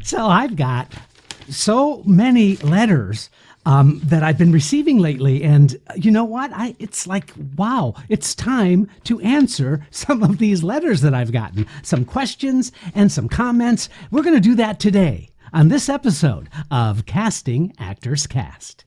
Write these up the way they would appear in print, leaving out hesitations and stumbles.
So I've got so many letters that I've been receiving lately. And you know what? It's like, wow, it's time to answer some of these letters that I've gotten. Some questions and some comments. We're going to do that today on this episode of Casting Actors Cast.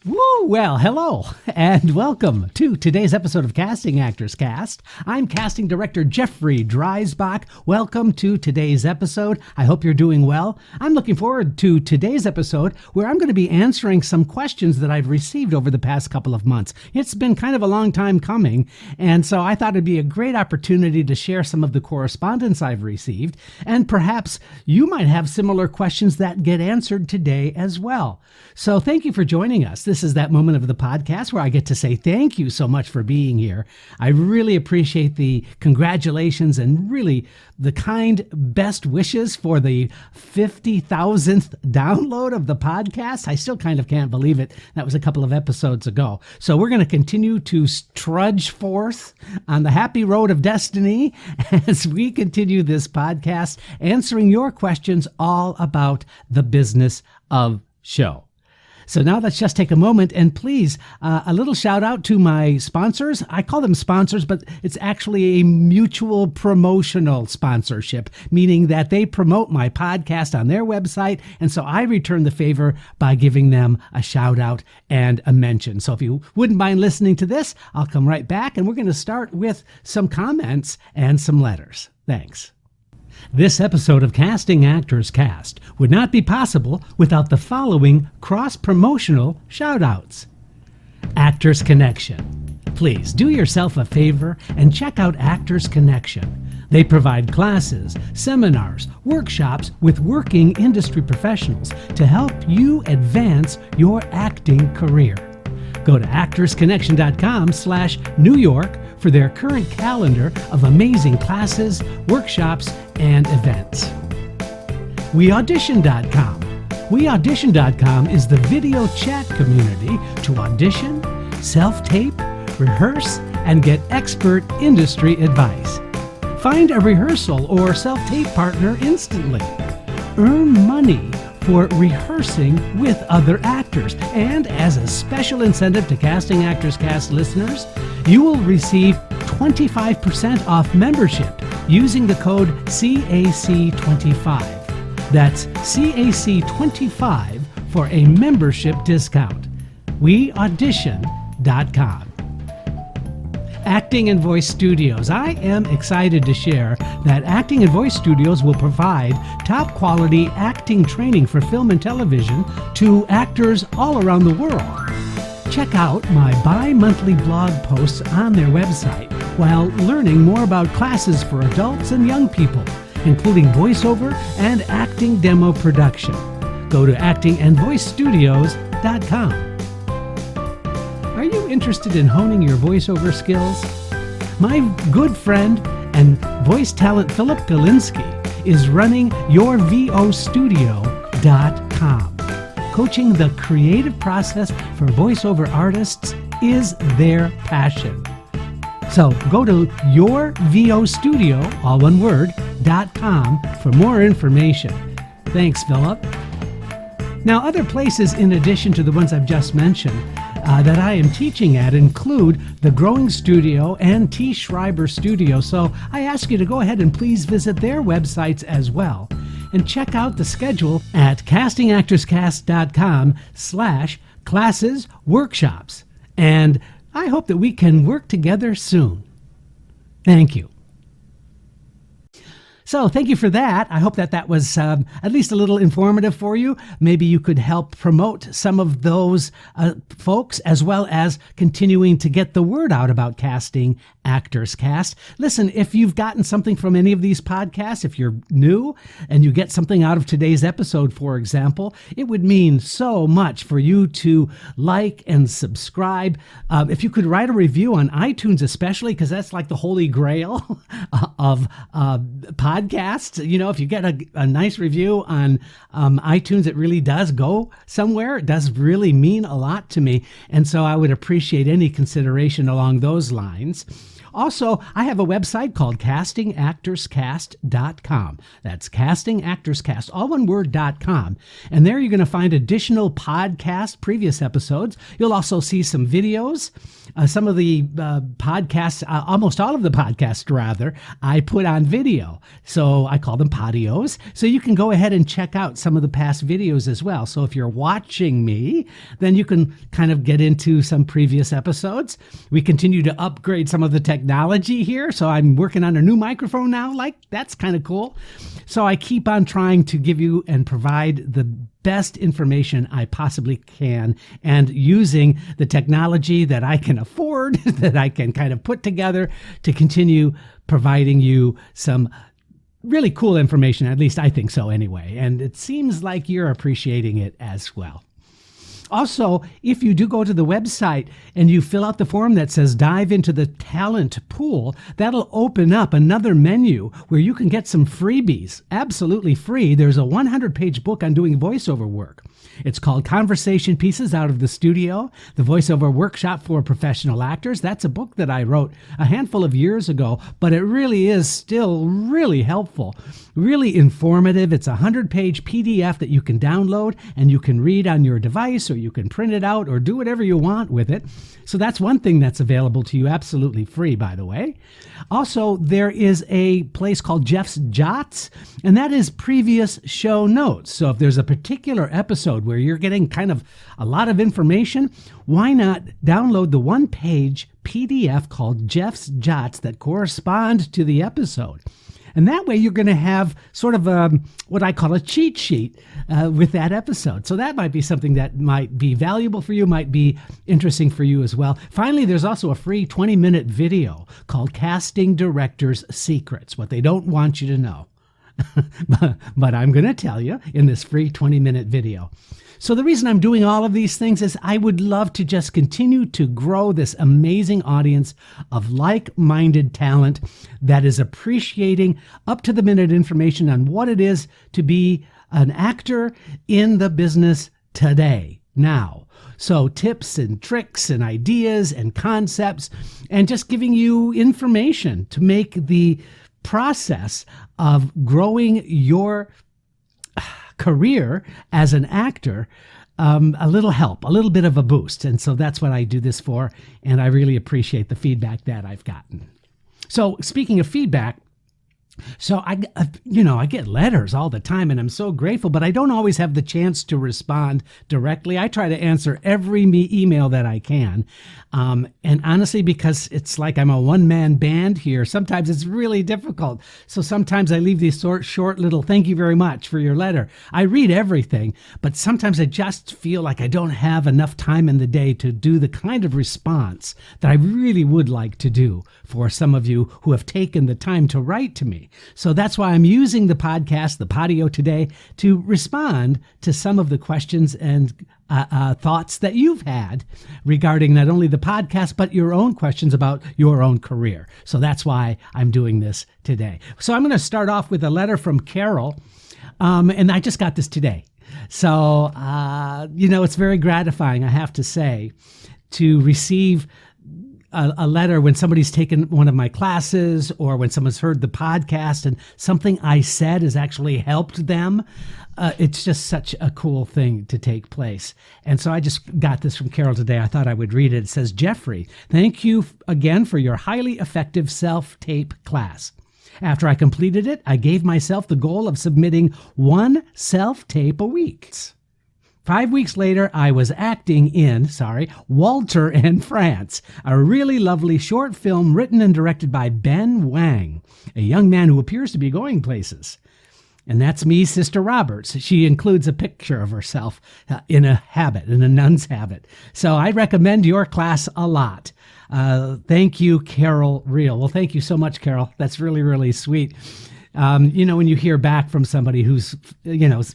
Woo! Well, hello, and welcome to today's episode of Casting Actors Cast. I'm casting director Jeffrey Dreisbach. Welcome to today's episode. I hope you're doing well. I'm looking forward to today's episode where I'm going to be answering some questions that I've received over the past couple of months. It's been kind of a long time coming, and so I thought it'd be a great opportunity to share some of the correspondence I've received, and perhaps you might have similar questions that get answered today as well. So thank you for joining us. This is that moment of the podcast where I get to say thank you so much for being here. I really appreciate the congratulations and really the kind best wishes for the 50,000th download of the podcast. I still kind of can't believe it. That was a couple of episodes ago. So we're going to continue to trudge forth on the happy road of destiny as we continue this podcast, answering your questions all about the business of show. So now let's just take a moment and please, a little shout out to my sponsors. I call them sponsors, but it's actually a mutual promotional sponsorship, meaning that they promote my podcast on their website. And so I return the favor by giving them a shout out and a mention. So if you wouldn't mind listening to this, I'll come right back and we're going to start with some comments and some letters. Thanks. This episode of Casting Actors Cast would not be possible without the following cross-promotional shout-outs. Actors Connection. Please do yourself a favor and check out Actors Connection. They provide classes, seminars, workshops with working industry professionals to help you advance your acting career. Go to actorsconnection.com/New York for their current calendar of amazing classes, workshops, and events. WeAudition.com. WeAudition.com is the video chat community to audition, self-tape, rehearse, and get expert industry advice. Find a rehearsal or self-tape partner instantly. Earn money for rehearsing with other actors. And as a special incentive to Casting Actors Cast listeners, you will receive 25% off membership using the code CAC25. That's CAC25 for a membership discount. WeAudition.com. Acting and Voice Studios. I am excited to share that Acting and Voice Studios will provide top quality acting training for film and television to actors all around the world. Check out my bi-monthly blog posts on their website while learning more about classes for adults and young people, including voiceover and acting demo production. Go to actingandvoicestudios.com. Are you interested in honing your voiceover skills? My good friend and voice talent Philip Galinsky is running yourvostudio.com. Coaching the creative process for voiceover artists is their passion. So go to yourvostudio, all one word, .com for more information. Thanks, Philip. Now, other places in addition to the ones I've just mentioned that I am teaching at include the Growing Studio and T. Schreiber Studio. So I ask you to go ahead and please visit their websites as well. And check out the schedule at castingactorscast.com/classes workshops. And I hope that we can work together soon. Thank you. So thank you for that. I hope that was at least a little informative for you. Maybe you could help promote some of those folks, as well as continuing to get the word out about Casting Actors Cast. Listen, if you've gotten something from any of these podcasts, if you're new and you get something out of today's episode, for example, it would mean so much for you to like and subscribe. If you could write a review on iTunes especially, because that's like the holy grail of podcasts. podcasts. If you get a nice review on iTunes, it really does go somewhere. It does really mean a lot to me. And so I would appreciate any consideration along those lines. Also, I have a website called castingactorscast.com. That's castingactorscast, all one word, .com. And there you're going to find additional previous episodes. You'll also see some videos. Some of the podcasts, almost all of the podcasts rather, I put on video. So I call them podios. So you can go ahead and check out some of the past videos as well. So if you're watching me, then you can kind of get into some previous episodes. We continue to upgrade some of the technology here. So I'm working on a new microphone now. That's kind of cool. So I keep on trying to give you and provide the best information I possibly can, and using the technology that I can afford, that I can kind of put together to continue providing you some really cool information. At least I think so anyway. And it seems like you're appreciating it as well. Also, if you do go to the website and you fill out the form that says dive into the talent pool, that'll open up another menu where you can get some freebies, absolutely free. There's a 100-page book on doing voiceover work. It's called Conversation Pieces Out of the Studio, the Voiceover Workshop for Professional Actors. That's a book that I wrote a handful of years ago, but it really is still really helpful, really informative. It's a 100-page PDF that you can download and you can read on your device, or you can print it out or do whatever you want with it. So that's one thing that's available to you absolutely free, by the way. Also, there is a place called Jeff's Jots, and that is previous show notes. So if there's a particular episode where you're getting kind of a lot of information, why not download the one-page PDF called Jeff's Jots that correspond to the episode? And that way you're going to have sort of what I call a cheat sheet with that episode. So that might be something that might be valuable for you, might be interesting for you as well. Finally, there's also a free 20-minute video called Casting Directors' Secrets, what they don't want you to know. But I'm going to tell you in this free 20-minute video. So the reason I'm doing all of these things is I would love to just continue to grow this amazing audience of like-minded talent that is appreciating up-to-the-minute information on what it is to be an actor in the business today, now. So tips and tricks and ideas and concepts, and just giving you information to make the process of growing your career as an actor a little help, a little bit of a boost. And so that's what I do this for, and I really appreciate the feedback that I've gotten. So speaking of feedback, so I get letters all the time, and I'm so grateful, but I don't always have the chance to respond directly. I try to answer every email that I can. And honestly, because it's like I'm a one-man band here, sometimes it's really difficult. So sometimes I leave these short little thank you very much for your letter. I read everything, but sometimes I just feel like I don't have enough time in the day to do the kind of response that I really would like to do for some of you who have taken the time to write to me. So that's why I'm using the podcast, the Podio today, to respond to some of the questions and thoughts that you've had regarding not only the podcast, but your own questions about your own career. So that's why I'm doing this today. So I'm going to start off with a letter from Carol, and I just got this today. So, it's very gratifying, I have to say, to receive a letter when somebody's taken one of my classes, or when someone's heard the podcast and something I said has actually helped them. It's just such a cool thing to take place. And so I just got this from Carol today. I thought I would read it. It says, Jeffrey, thank you again for your highly effective self-tape class. After I completed it, I gave myself the goal of submitting one self-tape a week. 5 weeks later, I was acting in, Walter and France, a really lovely short film written and directed by Ben Wang, a young man who appears to be going places. And that's me, Sister Roberts. She includes a picture of herself in a nun's habit. So I recommend your class a lot. Thank you, Carol Reel. Well, thank you so much, Carol. That's really, really sweet. When you hear back from somebody who's,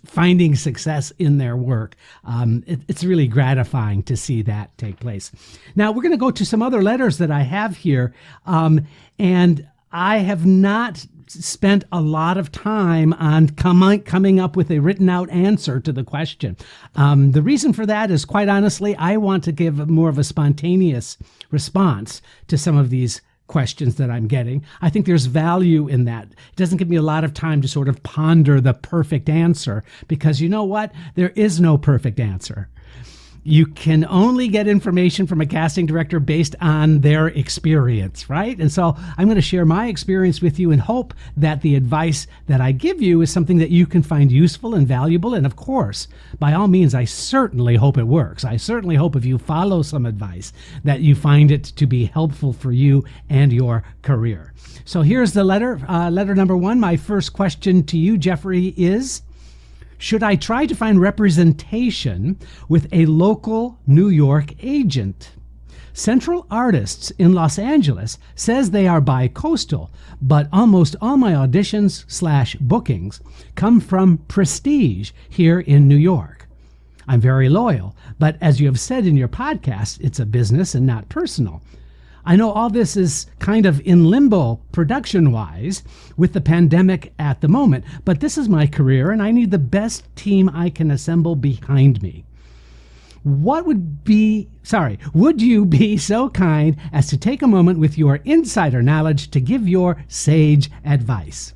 finding success in their work, it's really gratifying to see that take place. Now, we're going to go to some other letters that I have here. And I have not spent a lot of time on coming up with a written out answer to the question. The reason for that is, quite honestly, I want to give more of a spontaneous response to some of these questions that I'm getting. I think there's value in that. It doesn't give me a lot of time to sort of ponder the perfect answer, because you know what? There is no perfect answer. You can only get information from a casting director based on their experience, right? And so I'm going to share my experience with you and hope that the advice that I give you is something that you can find useful and valuable. And of course, by all means, I certainly hope it works. I certainly hope if you follow some advice that you find it to be helpful for you and your career. So here's the letter. Letter number one. My first question to you, Jeffrey, is: should I try to find representation with a local New York agent? Central Artists in Los Angeles says they are bi-coastal, but almost all my auditions/bookings come from Prestige here in New York. I'm very loyal, but as you have said in your podcast, it's a business and not personal. I know all this is kind of in limbo production-wise with the pandemic at the moment, but this is my career and I need the best team I can assemble behind me. Would you be so kind as to take a moment with your insider knowledge to give your sage advice?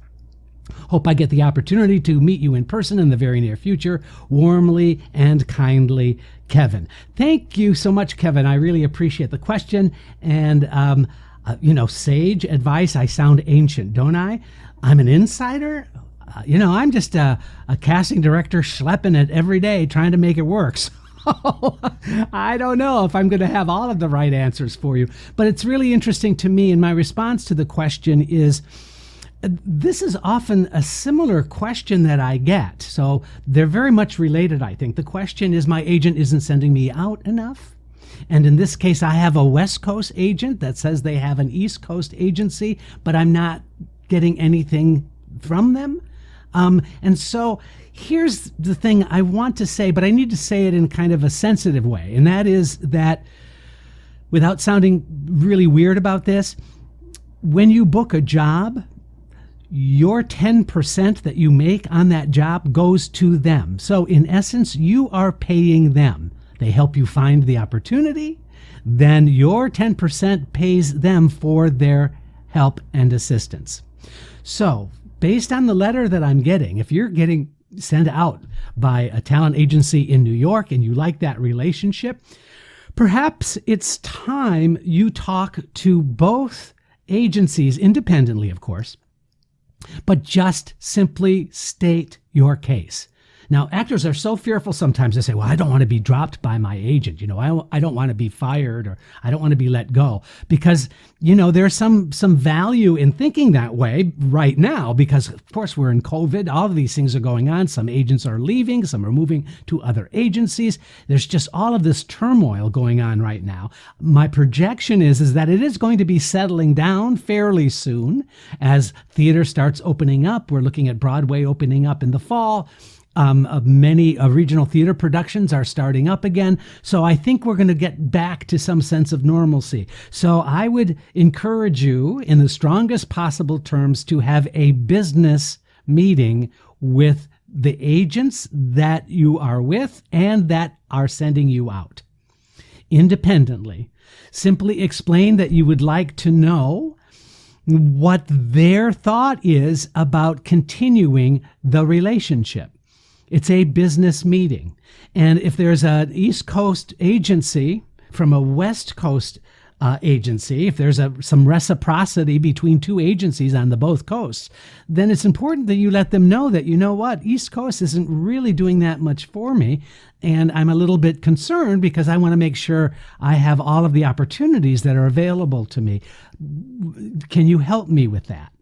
Hope I get the opportunity to meet you in person in the very near future. Warmly and kindly, Kevin. Thank you so much, Kevin. I really appreciate the question. And, sage advice, I sound ancient, don't I? I'm an insider. I'm just a casting director schlepping it every day, trying to make it work. So I don't know if I'm going to have all of the right answers for you. But it's really interesting to me, and my response to the question is, this is often a similar question that I get. So they're very much related, I think. The question is, my agent isn't sending me out enough. And in this case, I have a West Coast agent that says they have an East Coast agency, but I'm not getting anything from them. And so here's the thing I want to say, but I need to say it in kind of a sensitive way. And that is that, without sounding really weird about this, when you book a job, your 10% that you make on that job goes to them. So in essence, you are paying them. They help you find the opportunity. Then your 10% pays them for their help and assistance. So based on the letter that I'm getting, if you're getting sent out by a talent agency in New York and you like that relationship, perhaps it's time you talk to both agencies independently, of course, but just simply state your case. Now, actors are so fearful sometimes. They say, well, I don't want to be dropped by my agent. I don't want to be fired, or I don't want to be let go, because, there's some value in thinking that way right now, because of course we're in COVID. All of these things are going on. Some agents are leaving, some are moving to other agencies. There's just all of this turmoil going on right now. My projection is that it is going to be settling down fairly soon as theater starts opening up. We're looking at Broadway opening up in the fall. Many regional theater productions are starting up again. So I think we're going to get back to some sense of normalcy. So I would encourage you in the strongest possible terms to have a business meeting with the agents that you are with and that are sending you out independently. Simply explain that you would like to know what their thought is about continuing the relationship. It's a business meeting. And if there's an East Coast agency from a West Coast agency, if there's some reciprocity between two agencies on the both coasts, then it's important that you let them know that, East Coast isn't really doing that much for me. And I'm a little bit concerned because I want to make sure I have all of the opportunities that are available to me. Can you help me with that?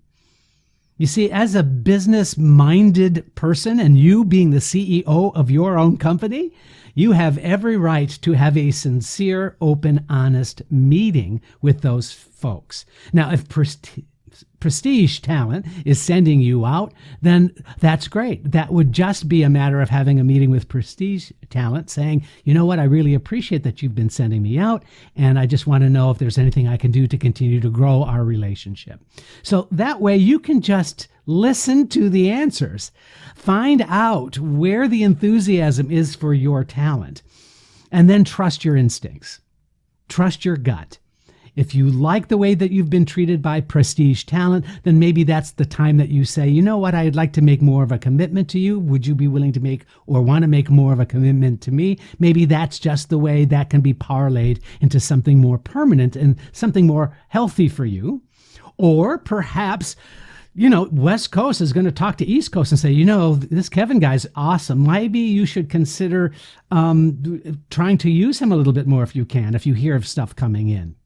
You see, as a business-minded person, and you being the CEO of your own company, you have every right to have a sincere, open, honest meeting with those folks. Now, if prestige talent is sending you out, then that's great. That would just be a matter of having a meeting with prestige talent saying, you know what, I really appreciate that you've been sending me out, and I just want to know if there's anything I can do to continue to grow our relationship. So that way you can just listen to the answers, find out where the enthusiasm is for your talent, and then trust your instincts. Trust your gut. If you like the way that you've been treated by prestige talent, then maybe that's the time that you say, you know what, I'd like to make more of a commitment to you. Would you be willing to make or want to make more of a commitment to me? Maybe that's just the way that can be parlayed into something more permanent and something more healthy for you. Or perhaps, West Coast is going to talk to East Coast and say, this Kevin guy's awesome. Maybe you should consider trying to use him a little bit more if you can, if you hear of stuff coming in.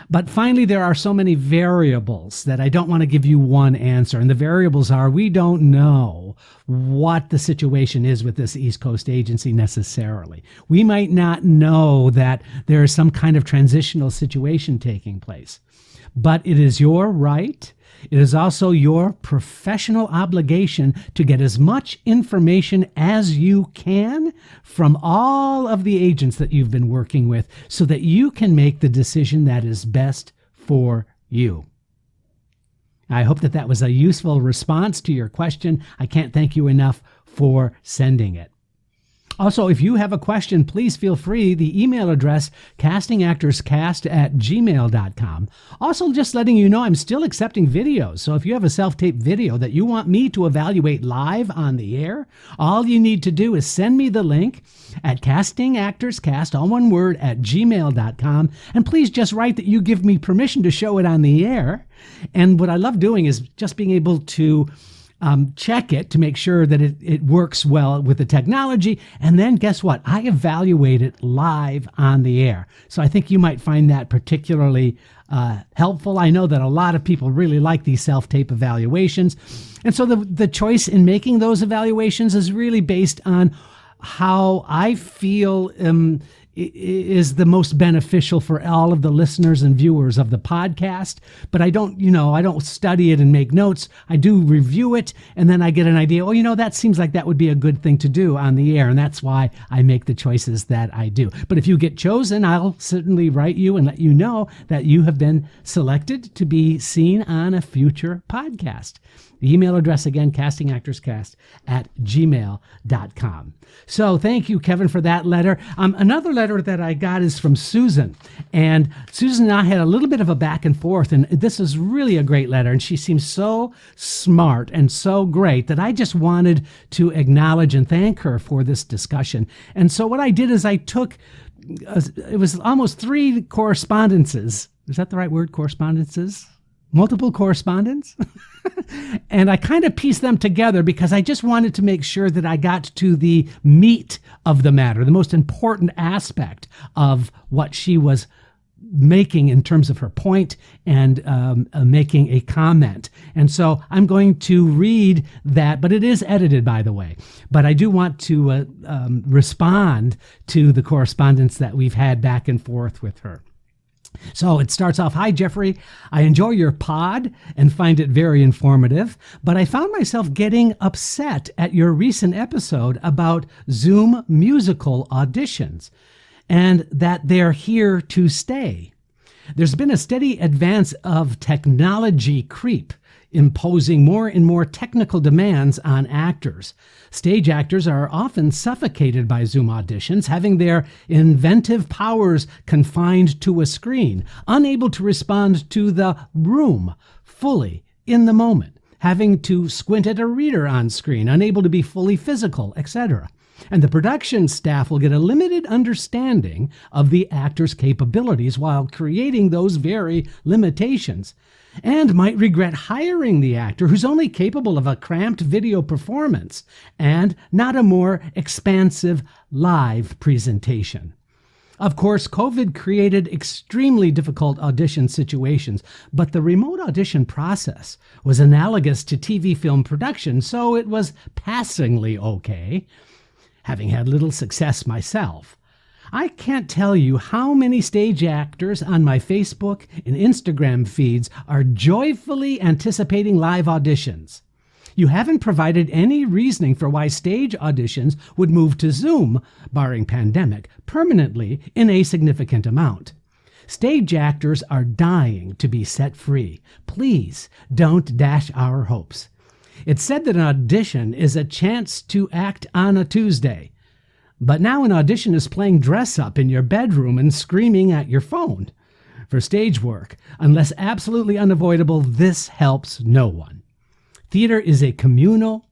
But finally, there are so many variables that I don't want to give you one answer. And the variables are, we don't know what the situation is with this East Coast agency necessarily. We might not know that there is some kind of transitional situation taking place. But it is your right. It is also your professional obligation to get as much information as you can from all of the agents that you've been working with so that you can make the decision that is best for you. I hope that was a useful response to your question. I can't thank you enough for sending it. Also, if you have a question, please feel free. The email address, castingactorscast@gmail.com. Also, just letting you know, I'm still accepting videos. So if you have a self-tape video that you want me to evaluate live on the air, all you need to do is send me the link at castingactorscast, all one word, @gmail.com. And please just write that you give me permission to show it on the air. And what I love doing is just being able to check it to make sure that it works well with the technology. And then guess what? I evaluate it live on the air. So I think you might find that particularly helpful. I know that a lot of people really like these self-tape evaluations. And so the choice in making those evaluations is really based on how I feel is the most beneficial for all of the listeners and viewers of the podcast. But I don't study it and make notes. I do review it, and then I get an idea, that seems like that would be a good thing to do on the air, and that's why I make the choices that I do. But if you get chosen, I'll certainly write you and let you know that you have been selected to be seen on a future podcast. The email address, again, castingactorscast@gmail.com. So thank you, Kevin, for that letter. Another letter that I got is from Susan. And Susan and I had a little bit of a back and forth, and this is really a great letter. And she seems so smart and so great that I just wanted to acknowledge and thank her for this discussion. And so what I did is I took, it was almost 3 correspondences. Is that the right word, correspondences? Multiple correspondence? And I kind of pieced them together because I just wanted to make sure that I got to the meat of the matter, the most important aspect of what she was making in terms of her point and making a comment. And so I'm going to read that, but it is edited, by the way. But I do want to respond to the correspondence that we've had back and forth with her. So it starts off, "Hi, Jeffrey. I enjoy your pod and find it very informative, but I found myself getting upset at your recent episode about Zoom musical auditions and that they're here to stay. There's been a steady advance of technology creep, imposing more and more technical demands on actors. Stage actors are often suffocated by Zoom auditions, having their inventive powers confined to a screen, unable to respond to the room fully in the moment, having to squint at a reader on screen, unable to be fully physical, etc. And the production staff will get a limited understanding of the actor's capabilities while creating those very limitations, and might regret hiring the actor who's only capable of a cramped video performance and not a more expansive live presentation. Of course, COVID created extremely difficult audition situations, but the remote audition process was analogous to TV film production, so it was passingly okay, having had little success myself. I can't tell you how many stage actors on my Facebook and Instagram feeds are joyfully anticipating live auditions. You haven't provided any reasoning for why stage auditions would move to Zoom, barring pandemic, permanently in a significant amount. Stage actors are dying to be set free. Please don't dash our hopes. It's said that an audition is a chance to act on a Tuesday. But now an audition is playing dress up in your bedroom and screaming at your phone. For stage work, unless absolutely unavoidable, this helps no one. Theater is communal.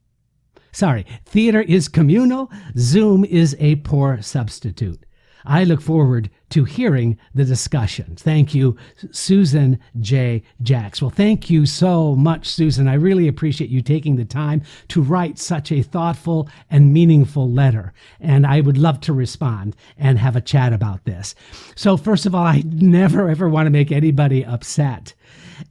Zoom is a poor substitute. I look forward to hearing the discussion. Thank you, Susan J. Jacks. Well, thank you so much, Susan. I really appreciate you taking the time to write such a thoughtful and meaningful letter. And I would love to respond and have a chat about this. So first of all, I never, ever want to make anybody upset.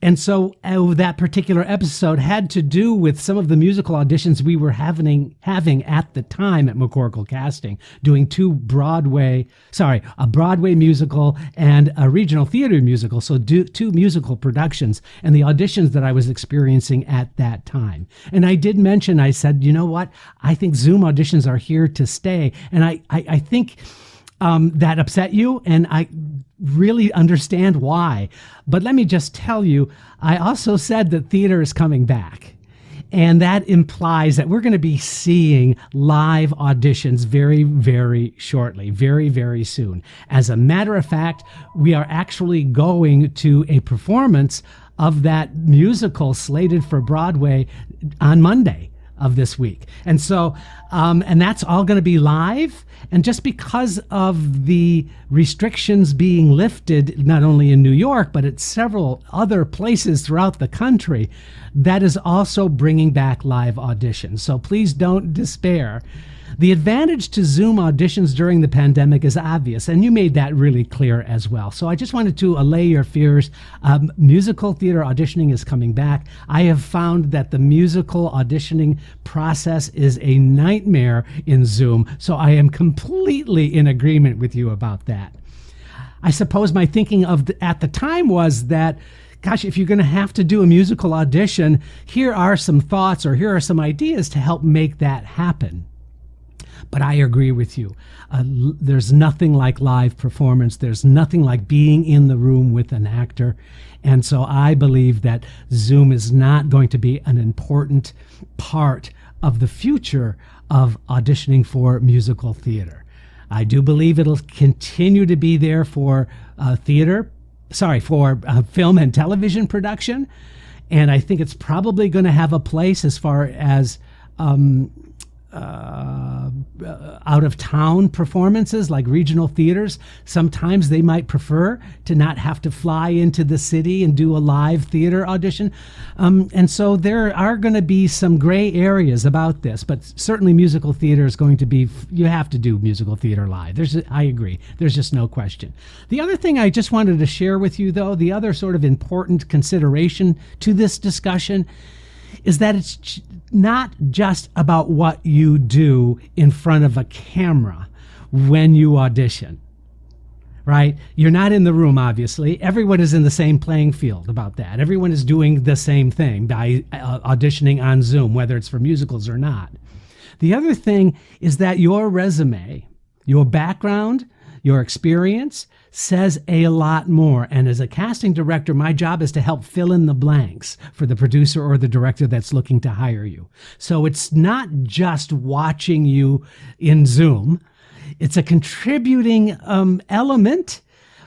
And so that particular episode had to do with some of the musical auditions we were having at the time at McCorkle Casting, doing a Broadway musical and a regional theater musical, so two musical productions, and the auditions that I was experiencing at that time. And I did mention, I said, you know what, I think Zoom auditions are here to stay. And I think that upset you, and I really understand why. But let me just tell you, I also said that theater is coming back. And that implies that we're going to be seeing live auditions very, very shortly, very, very soon. As a matter of fact, we are actually going to a performance of that musical slated for Broadway on Monday of this week. And so, and that's all going to be live. And just because of the restrictions being lifted, not only in New York, but at several other places throughout the country, that is also bringing back live auditions. So please don't despair. The advantage to Zoom auditions during the pandemic is obvious, and you made that really clear as well. So I just wanted to allay your fears. Musical theater auditioning is coming back. I have found that the musical auditioning process is a nightmare in Zoom, so I am completely in agreement with you about that. I suppose my thinking at the time was that, gosh, if you're going to have to do a musical audition, here are some thoughts or here are some ideas to help make that happen. But I agree with you. There's nothing like live performance. There's nothing like being in the room with an actor. And so I believe that Zoom is not going to be an important part of the future of auditioning for musical theater. I do believe it'll continue to be there for film and television production. And I think it's probably going to have a place as far as out-of-town performances like regional theaters. Sometimes they might prefer to not have to fly into the city and do a live theater audition. And so there are going to be some gray areas about this, but certainly musical theater is going to be, you have to do musical theater live. I agree. There's just no question. The other thing I just wanted to share with you, though, the other sort of important consideration to this discussion is that it's not just about what you do in front of a camera when you audition, right? You're not in the room, obviously. Everyone is in the same playing field about that. Everyone is doing the same thing by auditioning on Zoom, whether it's for musicals or not. The other thing is that your resume, your background, your experience says a lot more. And as a casting director, my job is to help fill in the blanks for the producer or the director that's looking to hire you. So it's not just watching you in Zoom. It's a contributing element,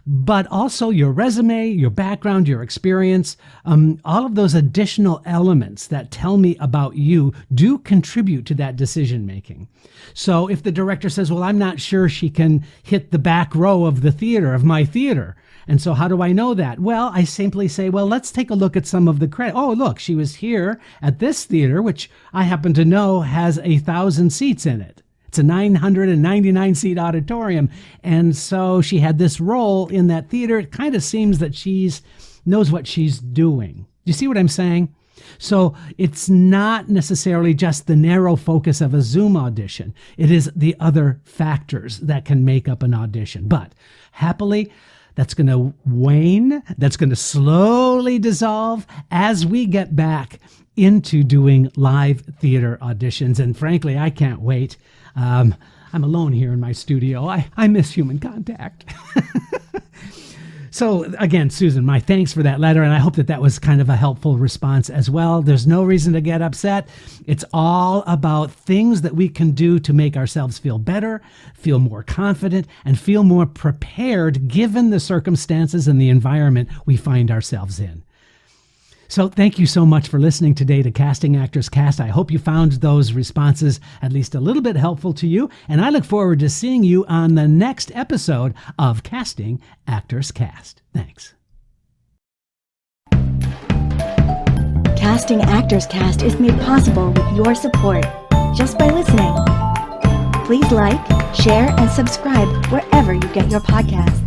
but also your resume, your background, your experience, all of those additional elements that tell me about you do contribute to that decision making. So if the director says, well, I'm not sure she can hit the back row of the theater, of my theater, and so how do I know that? Well, I simply say, well, let's take a look at some of the credit. Oh, look, she was here at this theater, which I happen to know has 1,000 seats in it. It's a 999-seat auditorium, and so she had this role in that theater. It kind of seems that knows what she's doing. Do you see what I'm saying? So it's not necessarily just the narrow focus of a Zoom audition. It is the other factors that can make up an audition. But happily, that's going to wane. That's going to slowly dissolve as we get back into doing live theater auditions. And frankly, I can't wait. I'm alone here in my studio. I miss human contact. So again, Susan, my thanks for that letter, and I hope that was kind of a helpful response as well. There's no reason to get upset. It's all about things that we can do to make ourselves feel better, feel more confident, and feel more prepared given the circumstances and the environment we find ourselves in. So thank you so much for listening today to Casting Actors Cast. I hope you found those responses at least a little bit helpful to you, and I look forward to seeing you on the next episode of Casting Actors Cast. Thanks. Casting Actors Cast is made possible with your support just by listening. Please like, share, and subscribe wherever you get your podcasts.